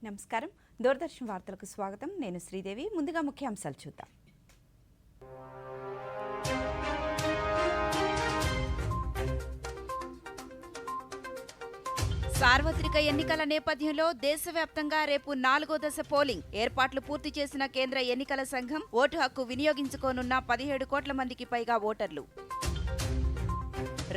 నమస్కారం. దూరదర్శన్ వార్తలకు స్వాగతం. నేను శ్రీదేవి. ముందుగా ముఖ్యాంశాలు చూద్దాం. సార్వత్రిక ఎన్నికల నేపథ్యంలో దేశవ్యాప్తంగా రేపు 4వ దశ పోలింగ్ ఏర్పాట్లు పూర్తి చేసిన కేంద్ర ఎన్నికల సంఘం ఓటు హక్కు వినియోగించుకోనున్న 17 కోట్ల మందికి పైగా ఓటర్లు.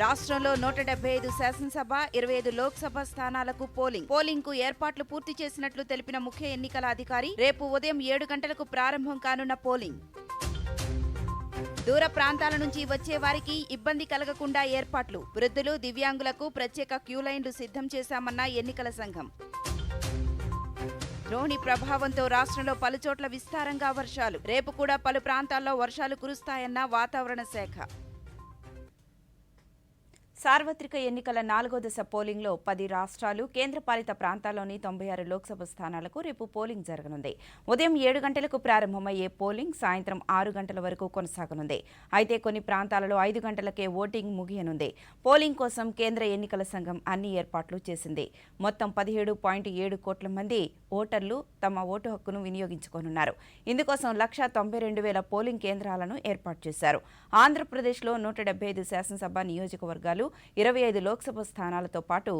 రాష్ట్రంలో 175 శాసనసభ 25 లోక్సభ స్థానాలకు పోలింగ్ కు ఏర్పాట్లు పూర్తి చేసినట్లు తెలిపిన ముఖ్య ఎన్నికల అధికారి రేపు ఉదయం 7 గంటలకు ప్రారంభం కానున్న పోలింగ్. దూర ప్రాంతాల నుంచి వచ్చే వారికి ఇబ్బంది కలగకుండా ఏర్పాట్లు. వృద్ధులు, దివ్యాంగులకు ప్రత్యేక క్యూలైన్లు సిద్ధం చేశామన్న ఎన్నికల సంఘం. ద్రోణి ప్రభావంతో రాష్ట్రంలో పలుచోట్ల విస్తారంగా వర్షాలు. రేపు కూడా పలు ప్రాంతాల్లో వర్షాలు కురుస్తాయన్న వాతావరణ శాఖ. సార్వత్రిక ఎన్నికల 4వ దశ పోలింగ్లో 10 రాష్ట్రాలు, కేంద్రపాలిత ప్రాంతాల్లోని 96 లోక్సభ స్థానాలకు రేపు పోలింగ్ జరగనుంది. ఉదయం 7 గంటలకు ప్రారంభమయ్యే పోలింగ్ సాయంత్రం 6 గంటల వరకు కొనసాగనుంది. అయితే కొన్ని ప్రాంతాలలో 5 గంటలకే ఓటింగ్ ముగియనుంది. పోలింగ్ కోసం కేంద్ర ఎన్నికల సంఘం అన్ని ఏర్పాట్లు చేసింది. మొత్తం 17.7 కోట్ల మంది ఓటర్లు తమ ఓటు హక్కును వినియోగించుకోనున్నారు. ఇందుకోసం 192,000 పోలింగ్ కేంద్రాలను ఏర్పాటు చేశారు. ఆంధ్రప్రదేశ్లో 175 శాసనసభ నియోజకవర్గాలు, 25 లోక్సభ స్థానాలతో పాటు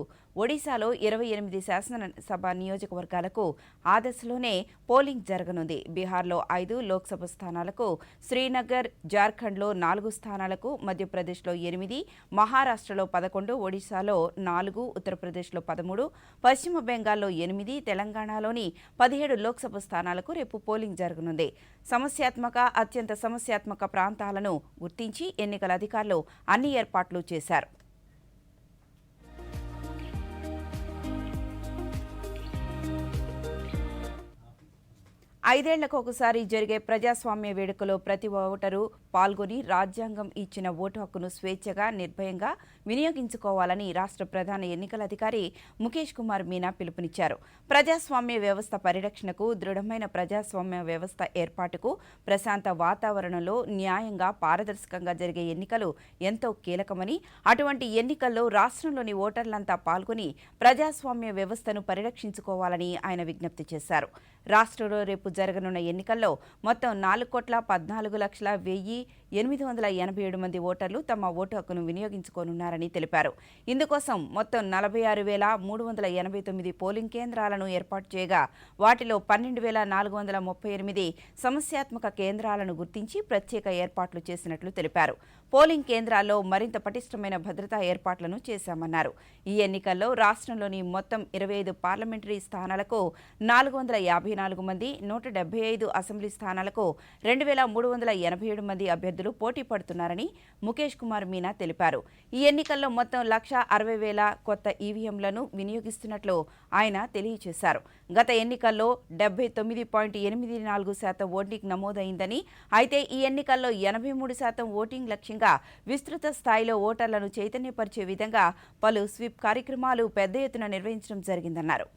ఒడిశాలో 28 శాసనసభ నియోజకవర్గాలకు ఆ దశలోనే పోలింగ్ జరగనుంది. బీహార్లో 5 లోక్సభ స్థానాలకు, శ్రీనగర్, జార్ఖండ్లో 4 స్థానాలకు, మధ్యప్రదేశ్లో 8, మహారాష్ట్రలో 11, ఒడిశాలో 4, ఉత్తరప్రదేశ్లో 13, పశ్చిమ బెంగాల్లో 8, తెలంగాణలోని 17 లోక్సభ స్థానాలకు రేపు పోలింగ్ జరగనుంది. సమస్యాత్మక, అత్యంత సమస్యాత్మక ప్రాంతాలను గుర్తించి ఎన్నికల అధికారులు అన్ని ఏర్పాట్లు చేశారు. ఐదేళ్లకు ఒకసారి జరిగే ప్రజాస్వామ్య వేడుకలో ప్రతి ఓటరు పాల్గొని రాజ్యాంగం ఇచ్చిన ఓటు హక్కును స్వేచ్ఛగా, నిర్భయంగా వినియోగించుకోవాలని రాష్ట్ర ప్రధాన ఎన్నికల అధికారి ముఖేష్ కుమార్ మీనా పిలుపునిచ్చారు. ప్రజాస్వామ్య వ్యవస్థ పరిరక్షణకు, దృఢమైన ప్రజాస్వామ్య వ్యవస్థ ఏర్పాటుకు, ప్రశాంత వాతావరణంలో న్యాయంగా, పారదర్శకంగా జరిగే ఎన్నికలు ఎంతో కీలకమని, అటువంటి ఎన్నికల్లో రాష్ట్రంలోని ఓటర్లంతా పాల్గొని ప్రజాస్వామ్య వ్యవస్థను పరిరక్షించుకోవాలని ఆయన విజ్ఞప్తి చేశారు. రాష్ట్రంలో రేపు జరగనున్న ఎన్నికల్లో మొత్తం 4,14,01,887 మంది ఓటర్లు తమ ఓటు హక్కును వినియోగించుకోనున్నారని తెలిపారు. ఇందుకోసం మొత్తం 46,389 పోలింగ్ కేంద్రాలను ఏర్పాటు చేయగా వాటిలో 12,438 సమస్యాత్మక కేంద్రాలను గుర్తించి ప్రత్యేక ఏర్పాట్లు చేసినట్లు తెలిపారు. పోలింగ్ కేంద్రాల్లో మరింత పటిష్టమైన భద్రతా ఏర్పాట్లను చేశామన్నారు. ఈ ఎన్నికల్లో రాష్ట్రంలోని మొత్తం 25 పార్లమెంటరీ స్థానాలకు 454 మంది, 175 అసెంబ్లీ స్థానాలకు 2,387 మంది అభ్యర్థులు పోటీ పడుతున్నారని ముఖేష్ కుమార్ మీనా తెలిపారు. ఈ ఎన్నికల్లో మొత్తం 1,60,000 కొత్త ఈవీఎంలను వినియోగిస్తున్నట్లు ఆయన తెలియజేశారు. గత ఎన్నికల్లో 79.84% ఓటింగ్ నమోదైందని, అయితే ఈ ఎన్నికల్లో 83% ఓటింగ్ లక్ష్యంగా విస్తృత స్థాయిలో ఓటర్లను చైతన్యపరిచే విధంగా పలు స్వీప్ కార్యక్రమాలు పెద్ద ఎత్తున నిర్వహించడం జరిగిందన్నారు.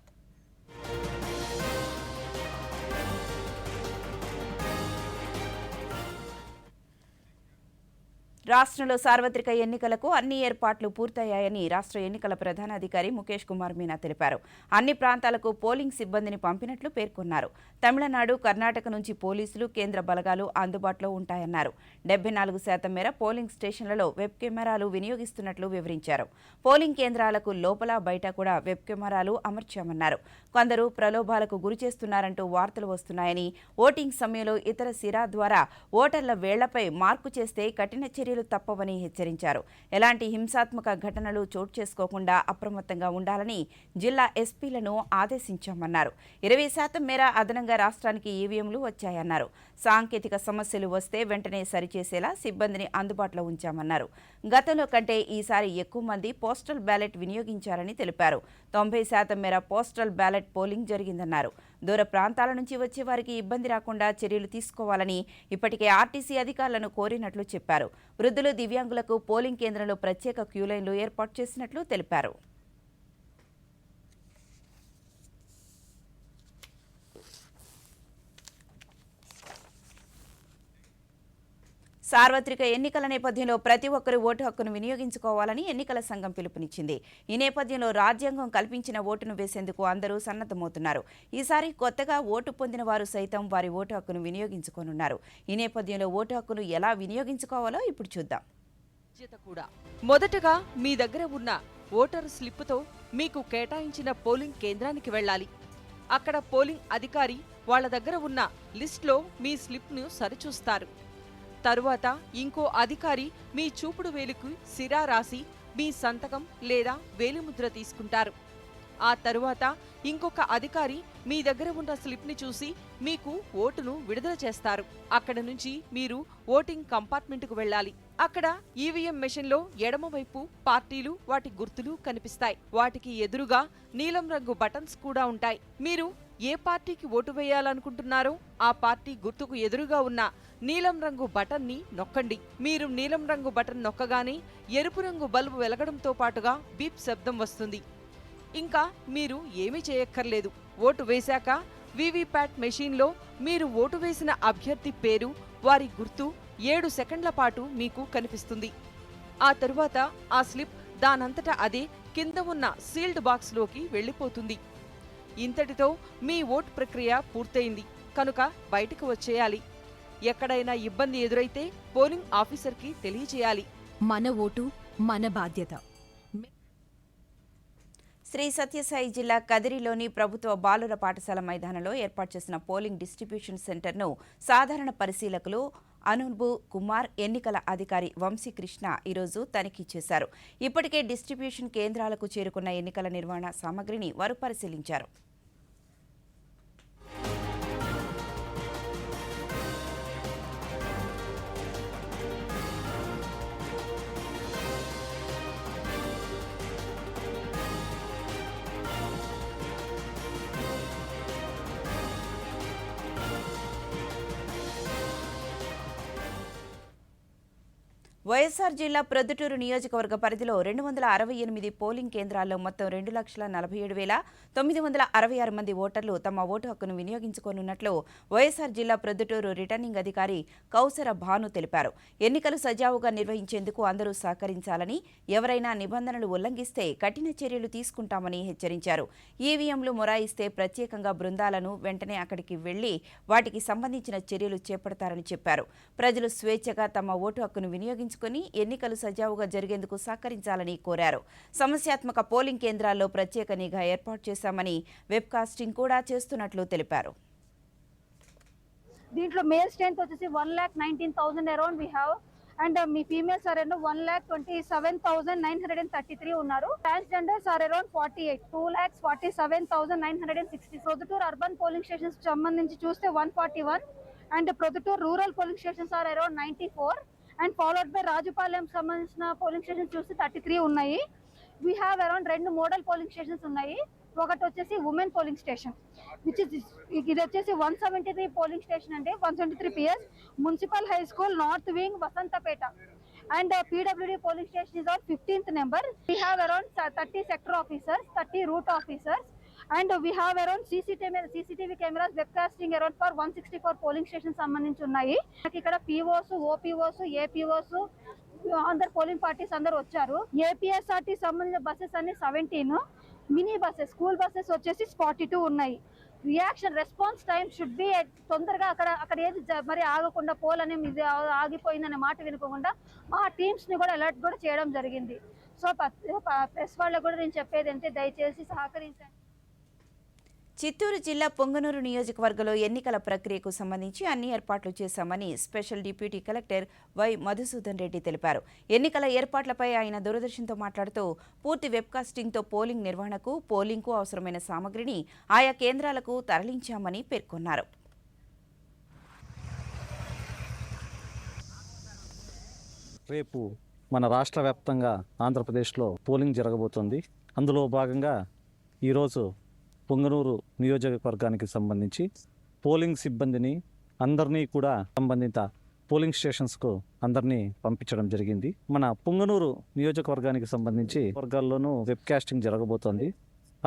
రాష్ట్రంలో సార్వత్రిక ఎన్నికలకు అన్ని ఏర్పాట్లు పూర్తయ్యాయని రాష్ట్ర ఎన్నికల ప్రధాన అధికారి ముఖేష్ కుమార్ మీనా తెలిపారు. అన్ని ప్రాంతాలకు పోలింగ్ సిబ్బందిని పంపినట్లు పేర్కొన్నారు. తమిళనాడు, కర్ణాటక నుంచి పోలీసులు, కేంద్ర బలగాలు అందుబాటులో ఉంటాయన్నారు. 74% మేర పోలింగ్ స్టేషన్లలో వెబ్ కెమెరాలు వినియోగిస్తున్నట్లు వివరించారు. పోలింగ్ కేంద్రాలకు లోపల, బయట కూడా వెబ్ కెమెరాలు అమర్చామన్నారు. కొందరు ప్రలోభాలకు గురిచేస్తున్నారంటూ వార్తలు వస్తున్నాయని, ఓటింగ్ సమయంలో ఇతర సిరా ద్వారా ఓటర్ల వేళ్లపై మార్కు చేస్తే కఠిన చర్యలు తప్పవని హెచ్చరించారు. ఎలాంటి హింసాత్మక ఘటనలు చోటు చేసుకోకుండా అప్రమత్తంగా ఉండాలని జిల్లా ఎస్పీలను ఆదేశించామన్నారు. 20% మేర అదనంగా రాష్ట్రానికి ఈవీఎంలు వచ్చాయన్నారు. సాంకేతిక సమస్యలు వస్తే వెంటనే సరిచేసేలా సిబ్బందిని అందుబాటులో ఉంచామన్నారు. గతంలో కంటే ఈసారి ఎక్కువ మంది పోస్టల్ బ్యాలెట్ వినియోగించారని తెలిపారు. 90% మేర పోస్టల్ బ్యాలెట్ పోలింగ్ జరిగిందన్నారు. దూర ప్రాంతాల నుంచి వచ్చే వారికి ఇబ్బంది రాకుండా చర్యలు తీసుకోవాలని ఇప్పటికే ఆర్టీసీ అధికారులను కోరినట్లు చెప్పారు. వృద్ధులు, దివ్యాంగులకు పోలింగ్ కేంద్రంలో ప్రత్యేక క్యూలైన్లు ఏర్పాటు చేసినట్లు తెలిపారు. సార్వత్రిక ఎన్నికల నేపథ్యంలో ప్రతి ఒక్కరూ ఓటు హక్కును వినియోగించుకోవాలని ఎన్నికల సంఘం పిలుపునిచ్చింది. ఈ నేపథ్యంలో రాజ్యాంగం కల్పించిన ఓటును వేసేందుకు అందరూ సన్నద్ధమవుతున్నారు. ఈసారి కొత్తగా ఓటు పొందిన వారు సైతం వారి ఓటు హక్కును వినియోగించుకోనున్నారు. ఈ నేపథ్యంలో ఓటు హక్కును ఎలా వినియోగించుకోవాలో ఇప్పుడు చూద్దాం. మొదటగా మీ దగ్గర ఉన్న ఓటరు స్లిప్పుతో మీకు కేటాయించిన పోలింగ్ కేంద్రానికి వెళ్ళాలి. అక్కడ పోలింగ్ అధికారి వాళ్ల దగ్గర ఉన్న లిస్ట్లో మీ స్లిప్ను సరిచూస్తారు. తరువాత ఇంకో అధికారి మీ చూపుడు వేలుకు సిరా రాసి మీ సంతకం లేదా వేలిముద్ర తీసుకుంటారు. ఆ తరువాత ఇంకొక అధికారి మీ దగ్గర ఉన్న స్లిప్ని చూసి మీకు ఓటును విడుదల చేస్తారు. అక్కడ నుంచి మీరు ఓటింగ్ కంపార్ట్మెంటుకు వెళ్ళాలి. అక్కడ ఈవీఎం మెషిన్లో ఎడమవైపు పార్టీలు వాటి గుర్తులు కనిపిస్తాయి. వాటికి ఎదురుగా నీలం రంగు బటన్స్ కూడా ఉంటాయి. మీరు ఏ పార్టీకి ఓటు వేయాలనుకుంటున్నారో ఆ పార్టీ గుర్తుకు ఎదురుగా ఉన్న నీలం రంగు బటన్ని నొక్కండి. మీరు నీలం రంగు బటన్ నొక్కగానే ఎరుపు రంగు బల్బు వెలగడంతో పాటుగా బీప్ శబ్దం వస్తుంది. ఇంకా మీరు ఏమీ చేయక్కర్లేదు. ఓటు వేశాక వీవీప్యాట్ మెషీన్లో మీరు ఓటు వేసిన అభ్యర్థి పేరు, వారి గుర్తు 7 సెకండ్ల పాటు మీకు కనిపిస్తుంది. ఆ తరువాత ఆ స్లిప్ దానంతటా అదే కింద ఉన్న సీల్డ్ బాక్స్లోకి వెళ్ళిపోతుంది. ఇంతటితో మీ ఓటు ప్రక్రియ పూర్తయింది కనుక బయటకు వచ్చేయాలి. ఎక్కడైనా ఇబ్బంది ఎదురైతే పోలింగ్ ఆఫీసర్కి తెలియజేయాలి. మన ఓటు మన బాధ్యత. శ్రీ సత్యసాయి జిల్లా కదిరిలోని ప్రభుత్వ బాలుర పాఠశాల మైదానంలో ఏర్పాటు చేసిన పోలింగ్ డిస్ట్రిబ్యూషన్ సెంటర్ను సాధారణ పరిశీలకులు అనుబు కుమార్, ఎన్నికల అధికారి వంశీకృష్ణ ఈరోజు తనిఖీ చేశారు. ఇప్పటికే డిస్ట్రిబ్యూషన్ కేంద్రాలకు చేరుకున్న ఎన్నికల నిర్వహణ సామగ్రిని వారు పరిశీలించారు. వైఎస్సార్ జిల్లా ప్రొద్దుటూరు నియోజకవర్గ పరిధిలో 268 పోలింగ్ కేంద్రాల్లో మొత్తం 2,47,966 మంది ఓటర్లు తమ ఓటు హక్కును వినియోగించుకోనున్నట్లు వైఎస్సార్ జిల్లా ప్రొద్దుటూరు రిటర్నింగ్ అధికారి కౌసర భాను తెలిపారు. ఎన్నికలు సజావుగా నిర్వహించేందుకు అందరూ సహకరించాలని, ఎవరైనా నిబంధనలు ఉల్లంఘిస్తే కఠిన చర్యలు తీసుకుంటామని హెచ్చరించారు. ఈవీఎంలు మొరాయిస్తే ప్రత్యేకంగా బృందాలను వెంటనే అక్కడికి వెళ్లి వాటికి సంబంధించిన చర్యలు చేపడతారని చెప్పారు. ప్రజలు స్వేచ్ఛగా తమ ఓటు హక్కును వినియోగించుకుని ఎన్నికలు సజావుగా జరిగేందుకు సహకరించాలని కోరారు. సమస్యాత్మక పోలింగ్ కేంద్రాల్లో ప్రత్యేక నిఘా ఏర్పాటు చేశామని, వెబ్కాస్టింగ్ కూడా చేస్తున్నట్లు తెలిపారు. దీంట్లో మేల్ స్ట్రెంత్ వచ్చేసి 1,19,000 around we have and me females are around 1,27,933 ఉన్నారు. Transgenders are around 48, 2,47,960. Proddatur urban polling stations సంబంధించి చూస్తే 141 and Proddatur rural polling stations are around 94 and followed by Rajupalem సంబంధించిన పోలింగ్ స్టేషన్స్ చూస్తే 33 ఉన్నాయి. We have around 2 model polling stations ఉన్నాయి. ఒకటి వచ్చేసి women polling station ఇది వచ్చేసి 173 పోలింగ్ స్టేషన్ అంటే 173 PS municipal high school north wing Vasanthapeta and PWD polling station is on 15th number. We have around 30 sector officers, 30 route officers and we have around CCTV cameras webcasting around for 164 polling station సంబంధించి ఉన్నాయి. ఇక్కడ POs, OPOs, APOs అందరు polling parties అందరు వచ్చారు. APSRT సంబంధించిన buses అన్ని 17, mini buses school buses వచ్చేసి 42 ఉన్నాయి. Reaction response time should be తొందరగా అక్కడ ఏది మరి ఆగకుండా పోల్ అనేది ఇది ఆగిపోయిందనే మాట వినుకోకుండా మా టీమ్స్ ని కూడా అలర్ట్ కూడా చేయడం జరిగింది. సో ప్రెస్ వాళ్ళకు కూడా నేను చెప్పేది అంటే దయచేసి సహకరించండి. చిత్తూరు జిల్లా పొంగనూరు నియోజకవర్గంలో ఎన్నికల ప్రక్రియకు సంబంధించి అన్ని ఏర్పాట్లు చేశామని special deputy collector Y Madhusudan Reddy తెలిపారు. ఎన్నికల ఏర్పాట్లపై ఆయన దూరదర్శన్తో మాట్లాడుతూ పూర్తి వెబ్కాస్టింగ్తో పోలింగ్ నిర్వహణకు, పోలింగ్కు అవసరమైన సామగ్రిని ఆయా కేంద్రాలకు తరలించామని పేర్కొన్నారు. రేపు మన రాష్ట్ర వ్యాప్తంగా ఆంధ్రప్రదేశ్లో పోలింగ్ జరగబోతోంది. అందులో భాగంగా ఈరోజు పొంగనూరు నియోజకవర్గానికి సంబంధించి పోలింగ్ సిబ్బందిని అందరినీ కూడా సంబంధిత పోలింగ్ స్టేషన్స్కు అందరినీ పంపించడం జరిగింది. మన పొంగనూరు నియోజకవర్గానికి సంబంధించి వర్గాల్లోనూ వెబ్కాస్టింగ్ జరగబోతోంది.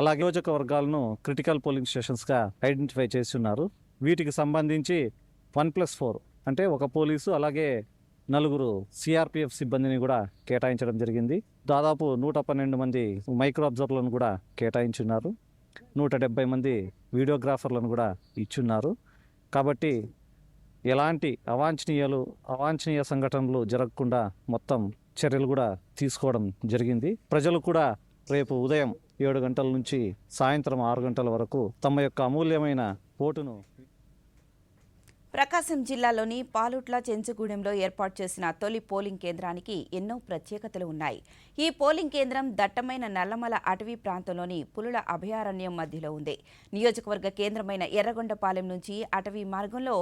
అలాగే నియోజకవర్గాలను క్రిటికల్ పోలింగ్ స్టేషన్స్గా ఐడెంటిఫై చేసి ఉన్నారు. వీటికి సంబంధించి 1+4 అంటే ఒక పోలీసు అలాగే 4 సిఆర్పిఎఫ్ సిబ్బందిని కూడా కేటాయించడం జరిగింది. దాదాపు 112 మంది మైక్రో అబ్జర్వర్లను కూడా కేటాయించున్నారు. 170 మంది వీడియోగ్రాఫర్లను కూడా ఇచ్చున్నారు. కాబట్టి ఎలాంటి అవాంఛనీయ సంఘటనలు జరగకుండా మొత్తం చర్యలు కూడా తీసుకోవడం జరిగింది. ప్రజలు కూడా రేపు ఉదయం 7 గంటల నుంచి సాయంత్రం 6 గంటల వరకు తమ యొక్క అమూల్యమైన ఓటును ప్రకాశం జిల్లాలోని పాలుట్ల చెంచుగూడెంలో ఏర్పాటు చేసిన తొలి పోలింగ్ కేంద్రానికి ఎన్నో ప్రత్యేకతలు ఉన్నాయి. ఈ పోలింగ్ కేంద్రం దట్టమైన నల్లమల అటవీ ప్రాంతంలోని పులుల అభయారణ్యం మధ్యలో ఉంది. నియోజకవర్గ కేంద్రమైన ఎర్రగొండపాలెం నుంచి అటవీ మార్గంలో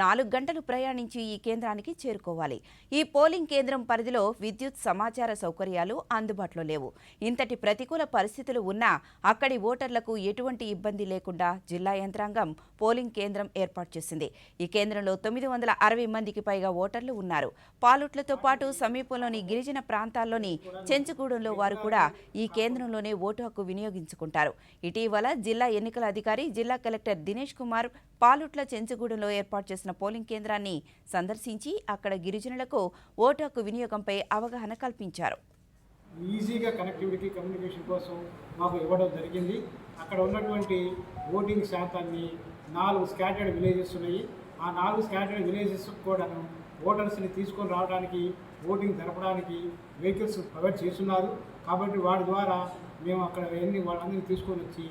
4 గంటలు ప్రయాణించి ఈ కేంద్రానికి చేరుకోవాలి. ఈ పోలింగ్ కేంద్రం పరిధిలో విద్యుత్ సమాచార సౌకర్యాలు అందుబాటులో లేవు. ఇంతటి ప్రతికూల పరిస్థితులు ఉన్నా అక్కడి ఓటర్లకు ఎటువంటి ఇబ్బంది లేకుండా జిల్లా యంత్రాంగం పోలింగ్ కేంద్రం ఏర్పాటు చేసింది. ఈ కేంద్రంలో 960 మందికి పైగా ఓటర్లు ఉన్నారు. పాలుట్లతో పాటు సమీపంలోని గిరిజన ప్రాంతాల్లోని చెంచుగూడెంలో వారు కూడా ఈ కేంద్రంలోనే ఓటు హక్కు వినియోగించుకుంటారు. ఇటీవల జిల్లా ఎన్నికల అధికారి జిల్లా కలెక్టర్ దినేష్ కుమార్ పాలుట్ల చెంచుగూడెంలో ఏర్పాటు చేసిన పోలింగ్ కేంద్రాన్ని సందర్శించి అక్కడ గిరిజనులకు ఓటు హక్కు వినియోగంపై అవగాహన కల్పించారు. ఈజీగా కనెక్టివిటీ కమ్యూనికేషన్ కోసం మాకు ఇవ్వడం జరిగింది. అక్కడ ఉన్నటువంటి ఓటింగ్ శాతాన్ని 4 స్కాటర్డ్ విలేజెస్ ఉన్నాయి. ఆ 4 స్కాటర్డ్ విలేజెస్ కూడాను ఓటర్స్ని తీసుకొని రావడానికి, ఓటింగ్ జరపడానికి వెహికల్స్ ప్రొవైడ్ చేస్తున్నారు. కాబట్టి వాటి ద్వారా మేము అక్కడ వాళ్ళందరినీ తీసుకొని వచ్చి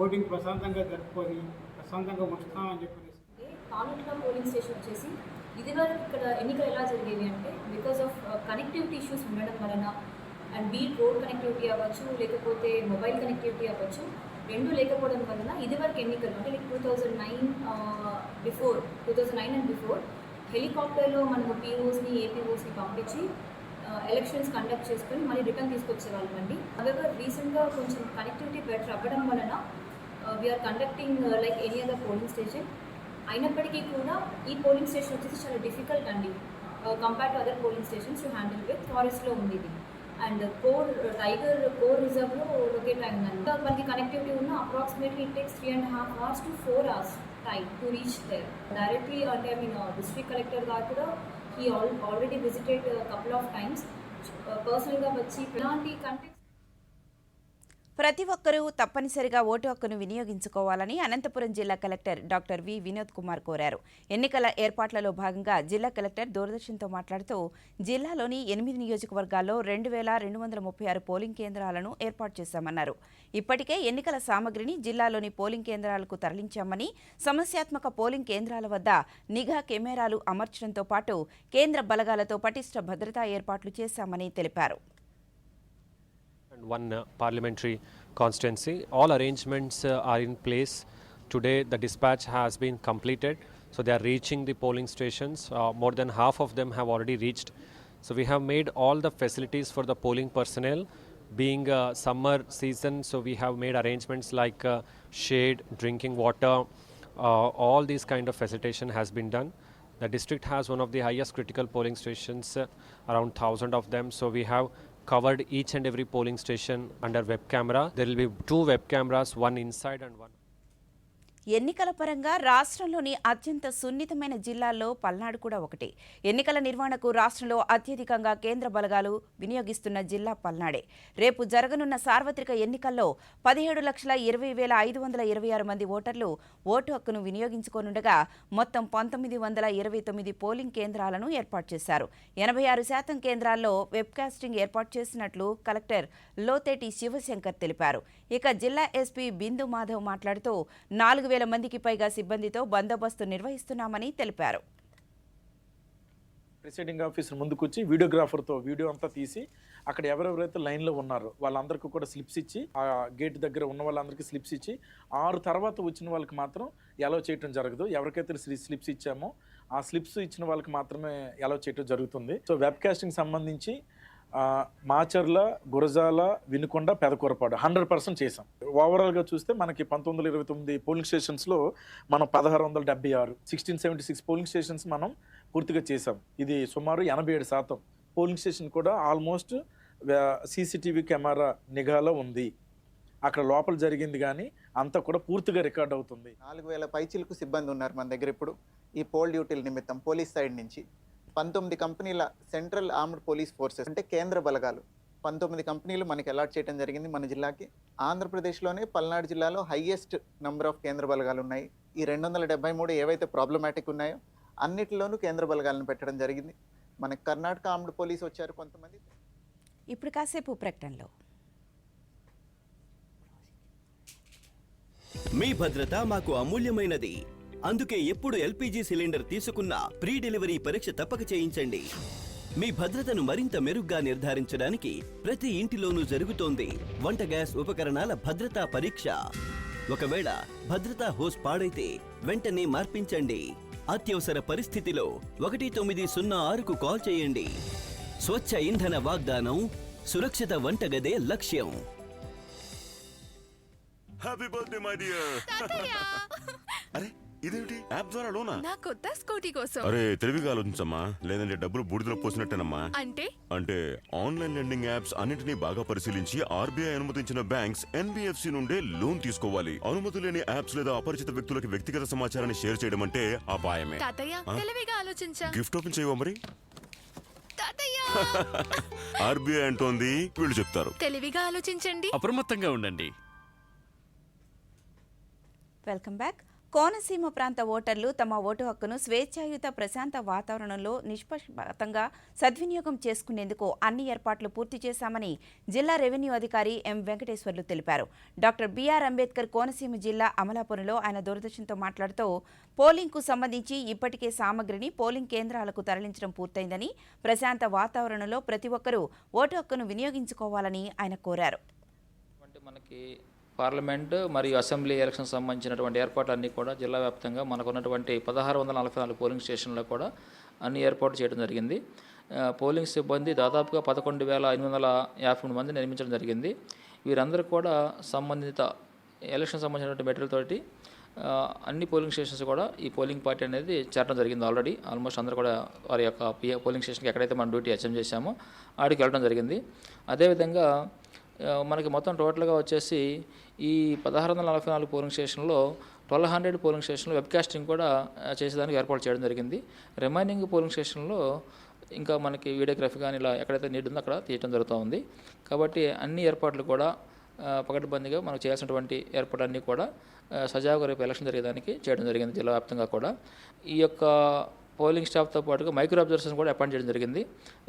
ఓటింగ్ ప్రశాంతంగా జరుపుకొని ప్రశాంతంగా ఉంచుతామని చెప్పేసి. పాలుట్ల పోలింగ్ స్టేషన్ వచ్చేసి ఇదివరకు ఇక్కడ ఎన్నికలు ఎలా జరిగేవి అంటే బికాస్ ఆఫ్ కనెక్టివిటీ ఇష్యూస్ ఉండడం వలన అండ్ బీట్ రోడ్ కనెక్టివిటీ అవ్వచ్చు, లేకపోతే మొబైల్ కనెక్టివిటీ అవ్వచ్చు, రెండు లేకపోవడం వలన ఇదివరకు ఎన్నికలు అంటే 2009 అండ్ బిఫోర్ హెలికాప్టర్లో మనము పిఓస్ని ఏపీఓస్ని పంపించి ఎలక్షన్స్ కండక్ట్ చేసుకొని మళ్ళీ రిటర్న్ తీసుకొచ్చేవాళ్ళం అండి. అవేవర్ రీసెంట్గా కొంచెం కనెక్టివిటీ బెటర్ అవ్వడం వలన we are conducting like any other polling station. అయినప్పటికీ కూడా ఈ పోలింగ్ స్టేషన్ వచ్చేసి చాలా డిఫికల్ట్ అండి compare to other polling stations to handle with. ఫారెస్ట్లో ఉంది ఇది అండ్ టైగర్ కోర్ రిజర్వ్లో లొకేట్ అయిందండి. మనకి కనెక్టివిటీ ఉన్న approximately it takes 3.5 hours to 4 hours time to reach there. Directly అంటే డిస్ట్రిక్ట్ కలెక్టర్ గారు కూడా he already visited a couple of times. పర్సనల్గా వచ్చి ఇలాంటి కంటెక్స్ట్ ప్రతి ఒక్కరూ తప్పనిసరిగా ఓటు హక్కును వినియోగించుకోవాలని అనంతపురం జిల్లా collector doctor V Vinod Kumar కోరారు. ఎన్నికల ఏర్పాట్లలో భాగంగా జిల్లా కలెక్టర్ దూరదర్శన్తో మాట్లాడుతూ జిల్లాలోని 8 నియోజకవర్గాల్లో 2236 పోలింగ్ కేంద్రాలను ఏర్పాటు చేశామన్నారు. ఇప్పటికే ఎన్నికల సామగ్రిని జిల్లాలోని పోలింగ్ కేంద్రాలకు తరలించామని, సమస్యాత్మక పోలింగ్ కేంద్రాల వద్ద నిఘా కెమెరాలు అమర్చడంతో పాటు కేంద్ర బలగాలతో పటిష్ట భద్రతా ఏర్పాట్లు చేశామని తెలిపారు. One parliamentary constituency. All arrangements are in place. Today the dispatch has been completed. So they are reaching the polling stations. More than half of them have already reached. So we have made all the facilities for the polling personnel. Being summer season, so we have made arrangements like shade, drinking water, all these kind of facilitation has been done. The district has one of the highest critical polling stations, around 1,000 of them. So we have covered each and every polling station under web camera. There will be 2 web cameras, one inside and one. ఎన్నికల పరంగా రాష్ట్రంలోని అత్యంత సున్నితమైన జిల్లాల్లో పల్నాడు కూడా ఒకటి. ఎన్నికల నిర్వహణకు రాష్ట్రంలో అత్యధికంగా కేంద్ర బలగాలు వినియోగిస్తున్న జిల్లా పల్నాడే. రేపు జరగనున్న సార్వత్రిక ఎన్నికల్లో 17,20,526 మంది ఓటర్లు ఓటు హక్కును వినియోగించుకోనుండగా మొత్తం 1929 పోలింగ్ కేంద్రాలను ఏర్పాటు చేశారు. 86% కేంద్రాల్లో వెబ్కాస్టింగ్ ఏర్పాటు చేసినట్లు కలెక్టర్ లోతేటి శివశంకర్ తెలిపారు. ఇక జిల్లా ఎస్పీ బిందు మాధవ్ మాట్లాడుతూ 4,000 మందికి పైగా సిబ్బందితో బందోబస్తు నిర్వహిస్తున్నామని తెలిపారు. ప్రిసైడింగ్ ఆఫీసర్ ముందుకొచ్చి వీడియోగ్రాఫర్తో వీడియో అంతా తీసి అక్కడ ఎవరెవరైతే లైన్లో ఉన్నారో వాళ్ళందరికీ కూడా స్లిప్స్ ఇచ్చి, ఆ గేట్ దగ్గర ఉన్న వాళ్ళందరికీ స్లిప్స్ ఇచ్చి 6 తర్వాత వచ్చిన వాళ్ళకి మాత్రం అలౌ చేయడం జరగదు. ఎవరికైతే స్లిప్స్ ఇచ్చామో ఆ స్లిప్స్ ఇచ్చిన వాళ్ళకి మాత్రమే అలౌ చేయడం జరుగుతుంది. సో వెబ్ కాస్టింగ్ సంబంధించి మాచర్ల, గురజాల, వినుకొండ, పెదకూరపాడు 100% చేసాం. ఓవరాల్గా చూస్తే మనకి 1929 పోలింగ్ స్టేషన్స్లో మనం 1676 1676 పోలింగ్ స్టేషన్స్ మనం పూర్తిగా చేసాం. ఇది సుమారు 87%. పోలింగ్ స్టేషన్ కూడా ఆల్మోస్ట్ సీసీటీవీ కెమెరా నిఘాలో ఉంది. అక్కడ లోపల జరిగింది కానీ అంతా కూడా పూర్తిగా రికార్డ్ అవుతుంది. 4,000 పైచిలకు సిబ్బంది ఉన్నారు మన దగ్గర ఇప్పుడు ఈ పోల్ డ్యూటీల నిమిత్తం పోలీస్ సైడ్ నుంచి. 19 కంపెనీల సెంట్రల్ ఆర్మ్డ్ పోలీస్ ఫోర్సెస్ అంటే కేంద్ర బలగాలు 19 కంపెనీలు మనకి అలాట్ చేయడం జరిగింది మన జిల్లాకి. ఆంధ్రప్రదేశ్లోనే పల్నాడు జిల్లాలో హైయెస్ట్ నెంబర్ ఆఫ్ కేంద్ర బలగాలు ఉన్నాయి. ఈ 273 ఏవైతే ప్రాబ్లమాటిక్ ఉన్నాయో అన్నిటిలోనూ కేంద్ర బలగాలను పెట్టడం జరిగింది. మనకి కర్ణాటక ఆర్మ్డ్ పోలీస్ వచ్చారు కొంతమంది. ఇప్పుడు కాసేపు ప్రకటనలో. మీ భద్రత మాకు అమూల్యమైనది. అందుకే ఎప్పుడు ఎల్పీజీ సిలిండర్ తీసుకున్నా ప్రీ డెలివరీ పరీక్ష తప్పక చేయించండి. మీ భద్రతను మరింత మెరుగ్గా నిర్ధారించడానికి ప్రతి ఇంటిలోనూ జరుగుతోంది వంట గ్యాస్ ఉపకరణాల భద్రతా పరీక్ష. ఒకవేళ భద్రతా హోస్ పాడైతే వెంటనే మార్పించండి. అత్యవసర పరిస్థితిలో 1906కు కాల్ చేయండి. స్వచ్ఛ ఇంధన వాగ్దానం, సురక్షిత వంటగదే లక్ష్యం. Happy birthday my dear. అరే ఇదేంటి యాప్ ద్వారా లోనా? నా కొత్త స్కూటీ కోసం. అరే తెలివిగా ఆలోచించమ్మా, లేదంటే డబ్బులు బూడిదలో పోసినట్టేనమ్మా. అంటే ఆన్లైన్ లెండింగ్ యాప్స్ అన్నింటినీ బాగా పరిశీలించి ఆర్బీఐ అనుమతించిన బ్యాంక్స్ ఎన్బిఎఫ్సి నుండే లోన్ తీసుకోవాలి. అనుమతి లేని యాప్స్ లేదా అపరిచిత వ్యక్తులకు వ్యక్తిగత సమాచారాన్ని షేర్ చేయడం అంటే అపాయమే. తెలివిగా ఆలోచించా. గిఫ్ట్ ఓపెన్ చేయవా మరి? ఆర్బీఐ అంటోంది, వీళ్ళు చెప్తారు. తెలివిగా ఆలోచించండి, అప్రమత్తంగా ఉండండి. Welcome back. కోనసీమ ప్రాంత ఓటర్లు తమ ఓటు హక్కును స్వేచ్ఛాయుత ప్రశాంత వాతావరణంలో నిష్పక్షపాతంగా సద్వినియోగం చేసుకునేందుకు అన్ని ఏర్పాట్లు పూర్తి చేశామని జిల్లా రెవెన్యూ అధికారి ఎం వెంకటేశ్వర్లు తెలిపారు. డాక్టర్ బిఆర్ అంబేద్కర్ కోనసీమ జిల్లా అమలాపురంలో ఆయన దూరదర్శన్తో మాట్లాడుతూ పోలింగ్కు సంబంధించి ఇప్పటికే సామగ్రిని పోలింగ్ కేంద్రాలకు తరలించడం పూర్తయిందని, ప్రశాంత వాతావరణంలో ప్రతి ఒక్కరూ ఓటు హక్కును వినియోగించుకోవాలని ఆయన కోరారు. మనకి పార్లమెంటు మరియు అసెంబ్లీ ఎలక్షన్ సంబంధించినటువంటి ఏర్పాట్లన్నీ కూడా జిల్లా వ్యాప్తంగా మనకున్నటువంటి 1644 పోలింగ్ స్టేషన్లో కూడా అన్ని ఏర్పాట్లు చేయడం జరిగింది. పోలింగ్ సిబ్బంది దాదాపుగా 11,553 మంది నిర్మించడం జరిగింది. వీరందరూ కూడా సంబంధిత ఎలక్షన్ సంబంధించినటువంటి మెటీరియల్ తోటి అన్ని పోలింగ్ స్టేషన్స్ కూడా ఈ పోలింగ్ పార్టీ అనేది చేరడం జరిగింది. ఆల్మోస్ట్ అందరూ కూడా వారి యొక్క పోలింగ్ స్టేషన్కి ఎక్కడైతే మనం డ్యూటీ అచీవ్ చేశామో ఆడికి వెళ్ళడం జరిగింది. అదేవిధంగా మనకి మొత్తం టోటల్గా వచ్చేసి ఈ 1644 పోలింగ్ స్టేషన్లో 1200 పోలింగ్ స్టేషన్లో వెబ్కాస్టింగ్ కూడా చేసేదానికి ఏర్పాటు చేయడం జరిగింది. రిమైనింగ్ పోలింగ్ స్టేషన్లో ఇంకా మనకి వీడియోగ్రఫీ కానీ ఇలా ఎక్కడైతే నీడ్ ఉందో అక్కడ తీయడం జరుగుతూ ఉంది. కాబట్టి అన్ని ఏర్పాట్లు కూడా పకడ్బందీగా మనకు చేయాల్సినటువంటి ఏర్పాట్లన్నీ కూడా సజావుగా రేపు ఎలక్షన్ జరిగేదానికి చేయడం జరిగింది జిల్లా వ్యాప్తంగా కూడా. ఈ యొక్క పోలింగ్ స్టాఫ్తో పాటుగా మైక్రో అబ్జర్వర్స్ని కూడా అపాయింట్ చేయడం జరిగింది.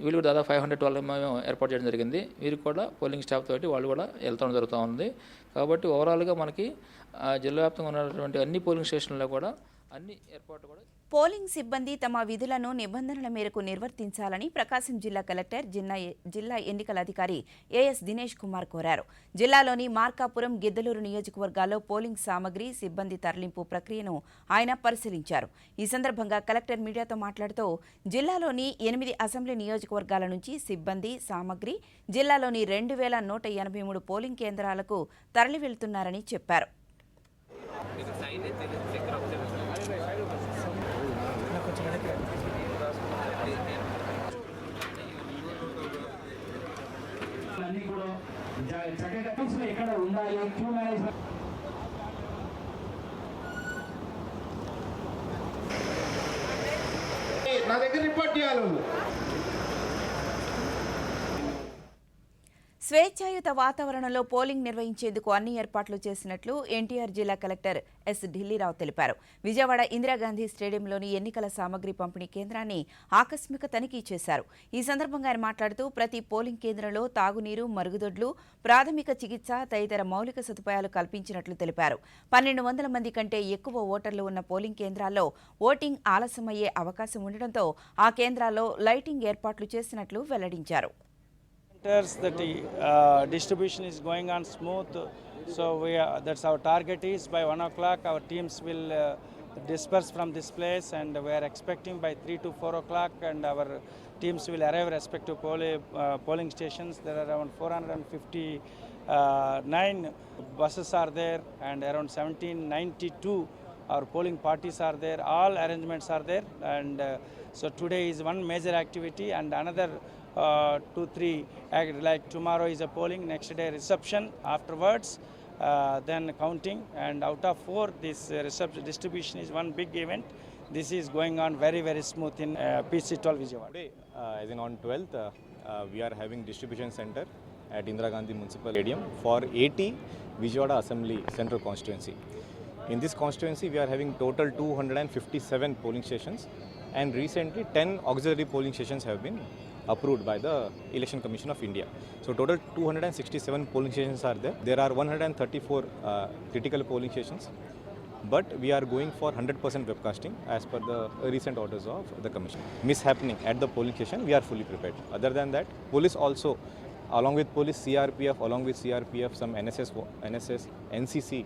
వీళ్ళు కూడా దాదాపు 512 మేము ఏర్పాటు చేయడం జరిగింది. వీరు కూడా పోలింగ్ స్టాఫ్ తోటి వాళ్ళు కూడా వెళ్తూ జరుగుతూ ఉంది. కాబట్టి ఓవరాల్గా మనకి జిల్లా వ్యాప్తంగా ఉన్నటువంటి అన్ని పోలింగ్ స్టేషన్లలో కూడా అన్ని ఏర్పాట్లు కూడా. పోలింగ్ సిబ్బంది తమ విధులను నిబంధనల మేరకు నిర్వర్తించాలని ప్రకాశం జిల్లా కలెక్టర్ జిల్లా ఎన్నికల అధికారి ఏఎస్ దినేష్ కుమార్ కోరారు. జిల్లాలోని మార్కాపురం, గిద్దలూరు నియోజకవర్గాల్లో పోలింగ్ సామగ్రి, సిబ్బంది తరలింపు ప్రక్రియను ఆయన పరిశీలించారు. ఈ సందర్భంగా కలెక్టర్ మీడియాతో మాట్లాడుతూ జిల్లాలోని 8 అసెంబ్లీ నియోజకవర్గాల నుంచి సిబ్బంది, సామగ్రి జిల్లాలోని 2183 పోలింగ్ కేంద్రాలకు తరలి వెళ్తున్నారని చెప్పారు. నా దగ్గర రిపోర్ట్ చేయాలి. స్వేచ్ఛాయుత వాతావరణంలో పోలింగ్ నిర్వహించేందుకు అన్ని ఏర్పాట్లు చేసినట్లు ఎన్టీఆర్ జిల్లా కలెక్టర్ ఎస్ ఢిల్లీరావు తెలిపారు. విజయవాడ ఇందిరాగాంధీ స్టేడియంలోని ఎన్నికల సామగ్రి పంపిణీ కేంద్రాన్ని ఆకస్మిక తనిఖీ చేశారు. ఈ సందర్భంగా ఆయన మాట్లాడుతూ ప్రతి పోలింగ్ కేంద్రంలో తాగునీరు, మరుగుదొడ్లు, ప్రాథమిక చికిత్స తదితర మౌలిక సదుపాయాలు కల్పించినట్లు తెలిపారు. 1200 మంది కంటే ఎక్కువ ఓటర్లు ఉన్న పోలింగ్ కేంద్రాల్లో ఓటింగ్ ఆలస్యమయ్యే అవకాశం ఉండడంతో ఆ కేంద్రాల్లో లైటింగ్ ఏర్పాట్లు చేసినట్లు వెల్లడించారు. That distribution is going on smooth, so that's our target is by 1 o'clock our teams will disperse from this place, and we are expecting by 3 to 4 o'clock and our teams will arrive respective polling stations. There are around 459 buses are there and around 1792 our polling parties are there. All arrangements are there, and so today is one major activity and another 2-3 like tomorrow is a polling, next day reception, afterwards then counting, and out of 4 this reception distribution is one big event. this is going on very, very smooth in PC12 Vijayawada. Today, as in on 12th, we are having distribution center at Indira Gandhi Municipal Stadium for 80 Vijayawada Assembly Central Constituency. In this constituency, we are having total 257 polling stations, and recently 10 auxiliary polling stations have been approved by the Election Commission of India. So total 267 polling stations are there. There are 134 critical polling stations, but we are going for 100% webcasting as per the recent orders of the Commission. Mishappening at the polling station, we are fully prepared. Other than that, police also, along with police, CRPF, some NSS, NCC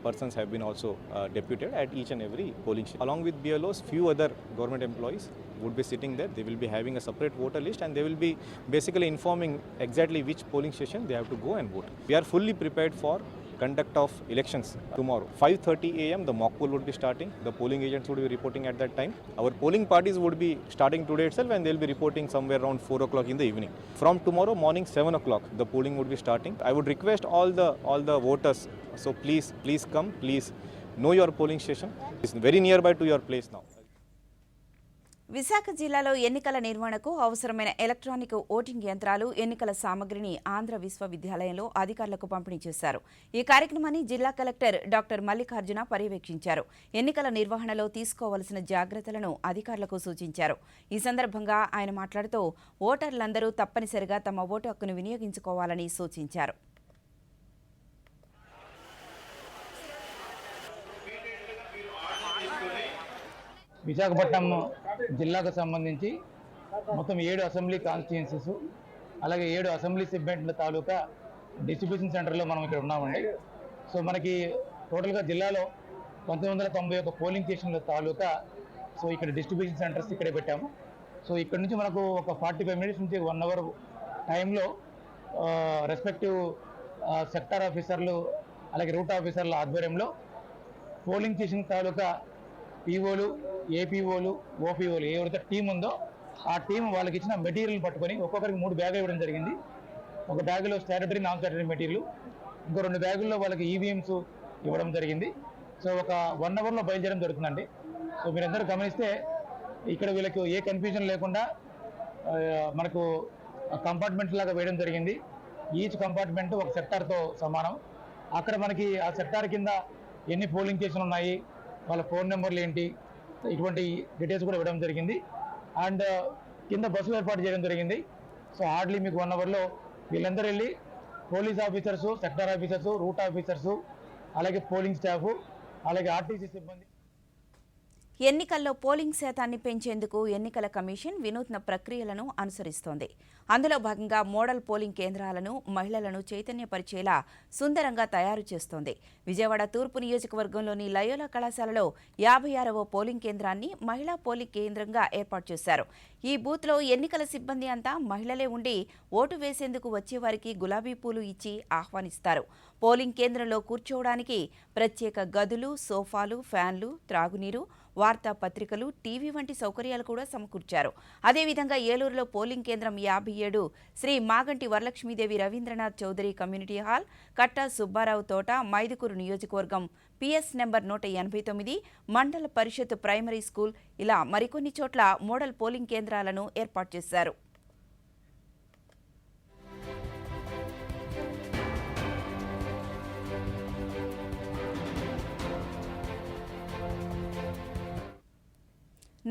persons have been also deputed at each and every polling station. Along with BLOs, few other government employees would be sitting there. They will be having a separate voter list, and they will be basically informing exactly which polling station they have to go and vote. We are fully prepared for conduct of elections tomorrow. 5:30 a.m. the mock poll would be starting. The polling agents would be reporting at that time. Our polling parties would be starting today itself, and they will be reporting somewhere around 4 o'clock in the evening. From tomorrow morning 7 o'clock the polling would be starting. I would request all the voters, so please come, please know your polling station. It's very nearby to your place now. Visakha జిల్లాలో ఎన్నికల నిర్వహణకు అవసరమైన electronic voting యంత్రాలు, ఎన్నికల సామగ్రిని ఆంధ్ర విశ్వవిద్యాలయంలో అధికారులకు పంపిణీ చేశారు. ఈ కార్యక్రమాన్ని జిల్లా కలెక్టర్ డాక్టర్ మల్లికార్జున పర్యవేక్షించారు. ఎన్నికల నిర్వహణలో తీసుకోవాల్సిన జాగ్రత్తలను అధికారులకు సూచించారు. ఈ సందర్భంగా ఆయన మాట్లాడుతూ ఓటర్లందరూ తప్పనిసరిగా తమ ఓటు హక్కును వినియోగించుకోవాలని సూచించారు. విశాఖపట్నం జిల్లాకు సంబంధించి మొత్తం 7 అసెంబ్లీ కాన్స్టిట్యుయెన్సీస్, అలాగే 7 అసెంబ్లీ సెగ్మెంట్ల తాలూకా డిస్ట్రిబ్యూషన్ సెంటర్లో మనం ఇక్కడ ఉన్నామండి. సో మనకి టోటల్గా జిల్లాలో 1991 పోలింగ్ స్టేషన్ల తాలూకా సో ఇక్కడ డిస్ట్రిబ్యూషన్ సెంటర్స్ ఇక్కడే పెట్టాము. సో ఇక్కడ నుంచి మనకు ఒక 45 మినిట్స్ నుంచి 1 అవర్ టైంలో రెస్పెక్టివ్ సెక్టార్ ఆఫీసర్లు అలాగే రూట్ ఆఫీసర్ల ఆధ్వర్యంలో పోలింగ్ స్టేషన్ తాలూకా పీఓలు, ఏపీఓలు, ఓపీఓలు ఎవరైతే టీం ఉందో ఆ టీం వాళ్ళకి ఇచ్చిన మెటీరియల్ పట్టుకొని ఒక్కొక్కరికి 3 బ్యాగులు ఇవ్వడం జరిగింది. ఒక బ్యాగులో స్టాట్యుటరీ, నాన్ స్టాట్యుటరీ మెటీరియల్, ఇంకో 2 బ్యాగుల్లో వాళ్ళకి ఈవీఎంస్ ఇవ్వడం జరిగింది. సో ఒక 1 అవర్లో బయలుదేరడం జరుగుతుందండి. సో మీరందరూ గమనిస్తే ఇక్కడ వీళ్ళకి ఏ కన్ఫ్యూజన్ లేకుండా మనకు కంపార్ట్మెంట్స్ లాగా వేయడం జరిగింది. ఈచ్ కంపార్ట్మెంట్ ఒక సెక్టార్తో సమానం. అక్కడ మనకి ఆ సెక్టార్ కింద ఎన్ని పోలింగ్ స్టేషన్లు ఉన్నాయి, వాళ్ళ ఫోన్ నెంబర్లు ఏంటి, ఇటువంటి డీటెయిల్స్ కూడా ఇవ్వడం జరిగింది. అండ్ కింద బస్సులు ఏర్పాటు చేయడం జరిగింది. సో హార్డ్లీ మీకు 1 అవర్లో వీళ్ళందరూ వెళ్ళి police officers, sector officers, route officers, అలాగే పోలింగ్ స్టాఫ్, అలాగే ఆర్టీసీ సిబ్బంది. ఎన్నికల్లో పోలింగ్ శాతాన్ని పెంచేందుకు ఎన్నికల కమిషన్ వినూత్న ప్రక్రియలను అనుసరిస్తోంది. అందులో భాగంగా మోడల్ పోలింగ్ కేంద్రాలను మహిళలను చైతన్యపరిచేలా సుందరంగా తయారు చేస్తోంది. విజయవాడ తూర్పు నియోజకవర్గంలోని లయోలా కళాశాలలో 56వ పోలింగ్ కేంద్రాన్ని మహిళా పోలింగ్ కేంద్రంగా ఏర్పాటు చేశారు. ఈ బూత్లో ఎన్నికల సిబ్బంది అంతా మహిళలే ఉండి ఓటు వేసేందుకు వచ్చేవారికి గులాబీ పూలు ఇచ్చి ఆహ్వానిస్తారు. పోలింగ్ కేంద్రంలో కూర్చోవడానికి ప్రత్యేక గదులు, సోఫాలు, ఫ్యాన్లు, త్రాగునీరు, వార్తాపత్రికలు, టీవీ వంటి సౌకర్యాలు కూడా సమకూర్చారు. అదేవిధంగా ఏలూరులో పోలింగ్ కేంద్రం 57 శ్రీ మాగంటి వరలక్ష్మీదేవి రవీంద్రనాథ్ చౌదరి కమ్యూనిటీ హాల్, కట్టా సుబ్బారావు తోట, మైదుకూరు నియోజకవర్గం పిఎస్ నెంబర్ 189 మండల పరిషత్ ప్రైమరీ స్కూల్ ఇలా మరికొన్ని చోట్ల మోడల్ పోలింగ్ కేంద్రాలను ఏర్పాటు చేశారు.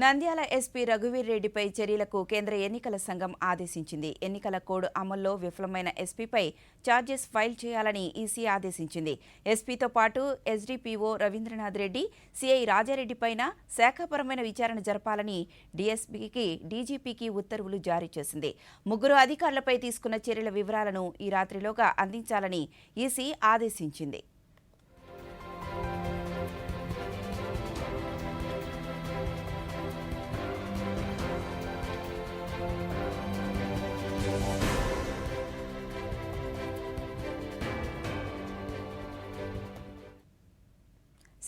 నంద్యాల ఎస్పీ రఘువీర్ రెడ్డిపై చర్యలకు కేంద్ర ఎన్నికల సంఘం ఆదేశించింది. ఎన్నికల కోడ్ అమల్లో విఫలమైన ఎస్పీపై ఛార్జెస్ ఫైల్ చేయాలని ఈసీ ఆదేశించింది. ఎస్పీతో పాటు ఎస్డీపీఓ రవీంద్రనాథ్ రెడ్డి, సిఐ రాజారెడ్డిపైన శాఖాపరమైన విచారణ జరపాలని డీఎస్పీకి, డీజీపీకి ఉత్తర్వులు జారీ చేసింది. 3 అధికారులపై తీసుకున్న చర్యల వివరాలను ఈ రాత్రిలోగా అందించాలని ఈసీ ఆదేశించింది.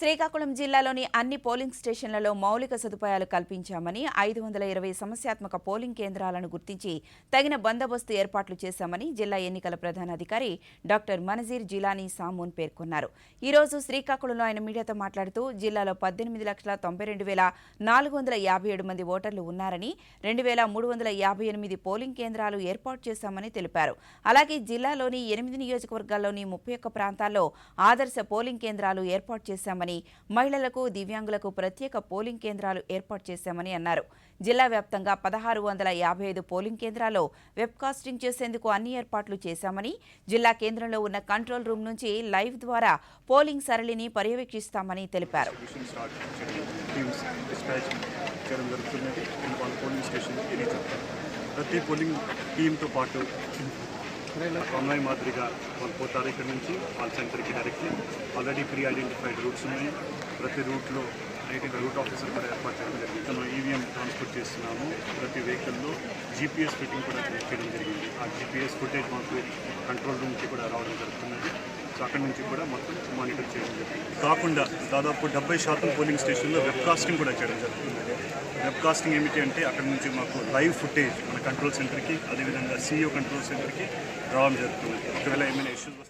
శ్రీకాకుళం జిల్లాలోని అన్ని పోలింగ్ స్టేషన్లలో మౌలిక సదుపాయాలు కల్పించామని 520 సమస్యాత్మక పోలింగ్ కేంద్రాలను గుర్తించి తగిన బందోబస్తు ఏర్పాట్లు చేశామని జిల్లా ఎన్నికల ప్రధానాధికారి డాక్టర్ మనజీర్ జిలానీ సామూన్ పేర్కొన్నారు. ఈ రోజు శ్రీకాకుళంలో ఆయన మీడియాతో మాట్లాడుతూ జిల్లాలో 18,92,457 మంది ఓటర్లు ఉన్నారని 2,358 పోలింగ్ కేంద్రాలు ఏర్పాటు చేశామని తెలిపారు. అలాగే జిల్లాలోని 8 నియోజకవర్గాల్లోని 31 ప్రాంతాల్లో ఆదర్శ పోలింగ్ కేంద్రాలు ఏర్పాటు చేశామని, మహిళలకు, దివ్యాంగులకు ప్రత్యేక పోలింగ్ కేంద్రాలు ఏర్పాటు చేశామని అన్నారు. జిల్లా వ్యాప్తంగా 1655 పోలింగ్ కేంద్రాల్లో వెబ్కాస్టింగ్ చేసేందుకు అన్ని ఏర్పాట్లు చేశామని, జిల్లా కేంద్రంలో ఉన్న కంట్రోల్ రూమ్ నుంచి లైవ్ ద్వారా పోలింగ్ సరళిని పర్యవేక్షిస్తామని తెలిపారు. ప్రతి పోలింగ్ టీంతో పాటు ఆన్లైన్ మాదిరిగా వాళ్ళు పోతారు. ఇక్కడ నుంచి వాళ్ళ సెంటర్కి directly already pre identified roots ఉన్నాయి. ప్రతి రూట్లో రూట్ ఆఫీసర్ కూడా ఏర్పాటు చేయడం జరిగింది. మనం ఈవీఎం ట్రాన్స్పోర్ట్ చేస్తున్నాము. ప్రతి వెహికల్లో జీపీఎస్ ఫిట్టింగ్ కూడా చేయడం జరిగింది. ఆ జీపీఎస్ ఫుటేజ్ మాకు కంట్రోల్ రూమ్కి కూడా రావడం జరుగుతున్నది. సో అక్కడి నుంచి కూడా మొత్తం మానిటర్ చేయడం జరిగింది. కాకుండా దాదాపు 70% పోలింగ్ స్టేషన్లో వెబ్కాస్టింగ్ కూడా చేయడం జరుగుతుంది. వెబ్కాస్టింగ్ ఏమిటి అంటే అక్కడ నుంచి మాకు లైవ్ ఫుటేజ్ మన కంట్రోల్ సెంటర్కి, అదేవిధంగా సీఈఓ కంట్రోల్ సెంటర్కి రావడం జరుగుతుంది. ఒకవేళ ఏమైనా ఇష్యూస్ వస్తే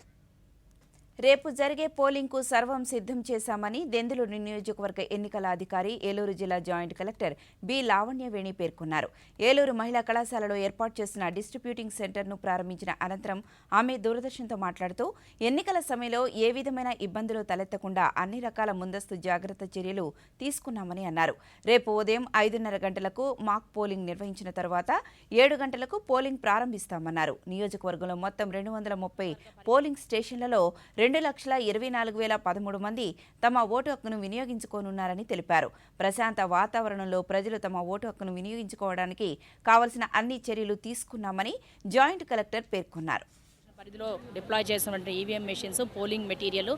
రేపు జరిగే పోలింగ్కు సర్వం సిద్ధం చేశామని దెందులూరు నియోజకవర్గ ఎన్నికల అధికారి, ఏలూరు జిల్లా జాయింట్ కలెక్టర్ బి లావణ్యవేణి పేర్కొన్నారు. ఏలూరు మహిళా కళాశాలలో ఏర్పాటు చేసిన డిస్ట్రిబ్యూటింగ్ సెంటర్ను ప్రారంభించిన అనంతరం ఆమె దూరదర్శన్తో మాట్లాడుతూ ఎన్నికల సమయంలో ఏ విధమైన ఇబ్బందులు తలెత్తకుండా అన్ని రకాల ముందస్తు జాగ్రత్త చర్యలు తీసుకున్నామని అన్నారు. రేపు ఉదయం 5:30 గంటలకు మాక్ పోలింగ్ నిర్వహించిన తర్వాత 7 గంటలకు పోలింగ్ ప్రారంభిస్తామన్నారు. నియోజకవర్గంలో మొత్తం 230 పోలింగ్ స్టేషన్లలో 2,24,013 మంది తమ ఓటు హక్కును వినియోగించుకోనున్నారని తెలిపారు. ప్రశాంత వాతావరణంలో ప్రజలు తమ ఓటు హక్కును వినియోగించుకోవడానికి కావలసిన అన్ని చర్యలు తీసుకున్నామని జాయింట్ కలెక్టర్ పేర్కొన్నారు. పరిధిలో డిప్లాయ్ చేసినటువంటి EVM machines, polling material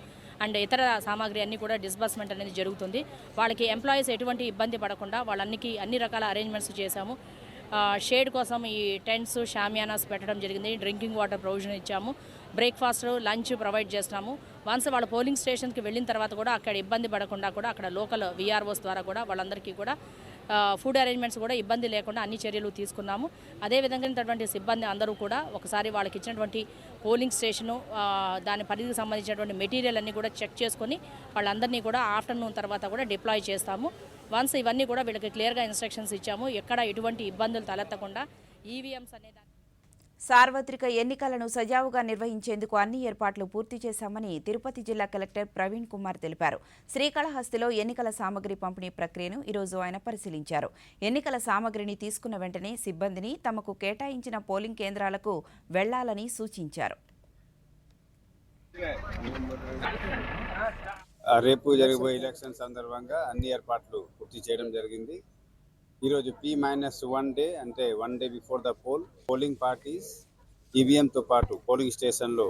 and ఇతర సామాగ్రి అన్ని కూడా డిస్బర్స్మెంట్ అనేది జరుగుతుంది. వాళ్ళకి ఎంప్లాయీస్ ఎటువంటి ఇబ్బంది పడకుండా వాళ్ళకి అన్ని రకాల అరేంజ్మెంట్స్ చేశాము. షేడ్ కోసం ఈ టెంట్స్, షామియానాస్ పెట్టడం జరిగింది. డ్రింకింగ్ వాటర్ ప్రొవిజన్ ఇచ్చాము. బ్రేక్ఫాస్ట్, లంచ్ ప్రొవైడ్ చేస్తున్నాము. వన్స్ వాళ్ళ పోలింగ్ స్టేషన్కి వెళ్ళిన తర్వాత కూడా అక్కడ ఇబ్బంది పడకుండా కూడా అక్కడ లోకల్ వీఆర్ఓస్ ద్వారా కూడా వాళ్ళందరికీ కూడా ఫుడ్ అరేంజ్మెంట్స్ కూడా ఇబ్బంది లేకుండా అన్ని చర్యలు తీసుకున్నాము. అదేవిధంగా ఉన్నటువంటి సిబ్బంది అందరూ కూడా ఒకసారి వాళ్ళకి ఇచ్చినటువంటి పోలింగ్ స్టేషను, దాని పరిధికి సంబంధించినటువంటి మెటీరియల్ అన్నీ కూడా చెక్ చేసుకొని వాళ్ళందరినీ కూడా ఆఫ్టర్నూన్ తర్వాత కూడా డిప్లాయ్ చేస్తాము. వన్స్ ఇవన్నీ కూడా వీళ్ళకి క్లియర్గా ఇన్స్ట్రక్షన్స్ ఇచ్చాము. ఎక్కడ ఎటువంటి ఇబ్బందులు తలెత్తకుండా ఈవీఎంస్ అనేది సార్వత్రిక ఎన్నికలను సజావుగా నిర్వహించేందుకు అన్ని ఏర్పాట్లు పూర్తి చేశామని తిరుపతి జిల్లా కలెక్టర్ ప్రవీణ్ కుమార్ తెలిపారు. శ్రీకాళహస్తిలో ఎన్నికల సామగ్రి పంపిణీ ప్రక్రియను ఈరోజు ఆయన పరిశీలించారు. ఎన్నికల సామగ్రిని తీసుకున్న వెంటనే సిబ్బందిని తమకు కేటాయించిన పోలింగ్ కేంద్రాలకు వెళ్లాలని సూచించారు. రేపు జరగబోయే ఎలక్షన్ సందర్భంగా అన్ని ఏర్పాట్లు పూర్తి చేయడం జరిగింది. ఈరోజు P-1 డే అంటే 1 day before the polling parties ఈవీఎంతో పాటు పోలింగ్ స్టేషన్లో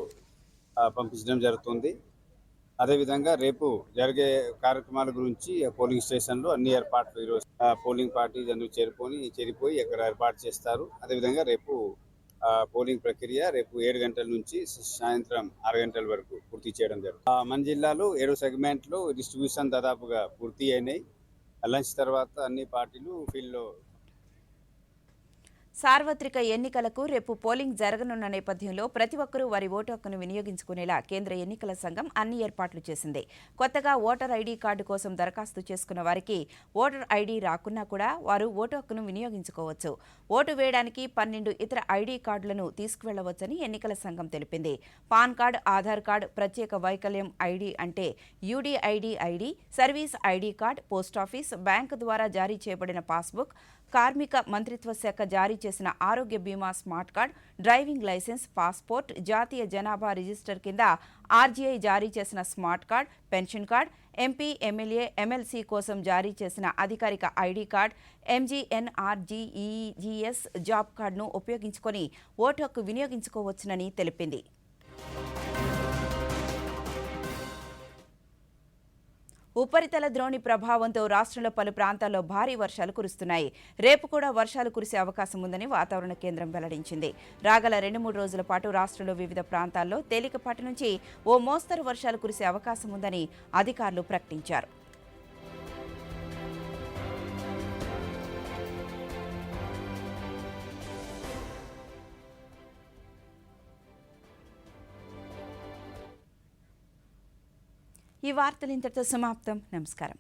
పంపించడం జరుగుతుంది. అదేవిధంగా రేపు జరిగే కార్యక్రమాల గురించి పోలింగ్ స్టేషన్లో అన్ని ఏర్పాట్లు ఈరోజు పోలింగ్ పార్టీస్ అన్ని చేరిపోయి ఇక్కడ ఏర్పాటు చేస్తారు. అదేవిధంగా రేపు పోలింగ్ ప్రక్రియ రేపు 7 గంటల నుంచి సాయంత్రం 6 గంటల వరకు పూర్తి చేయడం జరుగుతుంది. మన జిల్లాలో 7 సెగ్మెంట్లో డిస్ట్రిబ్యూషన్ దాదాపుగా పూర్తి అయినాయి. లంచ్ తర్వాత అన్ని పార్టీలు ఫీల్డ్లో. సార్వత్రిక ఎన్నికలకు రేపు పోలింగ్ జరగనున్న నేపథ్యంలో ప్రతి ఒక్కరూ వారి ఓటు హక్కును వినియోగించుకునేలా కేంద్ర ఎన్నికల సంఘం అన్ని ఏర్పాట్లు చేసింది. కొత్తగా ఓటర్ ఐడీ కార్డు కోసం దరఖాస్తు చేసుకున్న వారికి ఓటర్ ఐడీ రాకున్నా కూడా వారు ఓటు హక్కును వినియోగించుకోవచ్చు. ఓటు వేయడానికి 12 ఇతర ఐడీ కార్డులను తీసుకువెళ్లవచ్చని ఎన్నికల సంఘం తెలిపింది. పాన్ కార్డు, ఆధార్ కార్డు, ప్రత్యేక వైకల్యం ఐడీ అంటే UDID ID, service ID card, post office, bank ద్వారా జారీ చేయబడిన పాస్బుక్, కార్మిక మంత్రిత్వ శాఖ జారీ చేసిన ఆరోగ్య బీమా smart card, driving licence, passport, జాతీయ జనాభా రిజిస్టర్ కింద ఆర్జీఐ జారీ చేసిన smart card, pension card, MP, MLA, MLC కోసం జారీ చేసిన అధికారిక ఐడీ కార్డ్, ఎంజీఎన్ఆర్జీఈజీఎస్ జాబ్ కార్డును ఉపయోగించుకొని ఓటు హక్కు వినియోగించుకోవచ్చునని తెలిపింది. ఉపరితల ద్రోణి ప్రభావంతో రాష్ట్రంలో పలు ప్రాంతాల్లో భారీ వర్షాలు కురుస్తున్నాయి. రేపు కూడా వర్షాలు కురిసే అవకాశం ఉందని వాతావరణ కేంద్రం వెల్లడించింది. రాగల 2-3 రోజుల పాటు రాష్ట్రంలో వివిధ ప్రాంతాల్లో తేలికపాటి నుంచి ఓ మోస్తరు వర్షాలు కురిసే అవకాశం ఉందని అధికారులు ప్రకటించారు. ఈ వార్తలు ఇంతటితో సమాప్తం. నమస్కారం.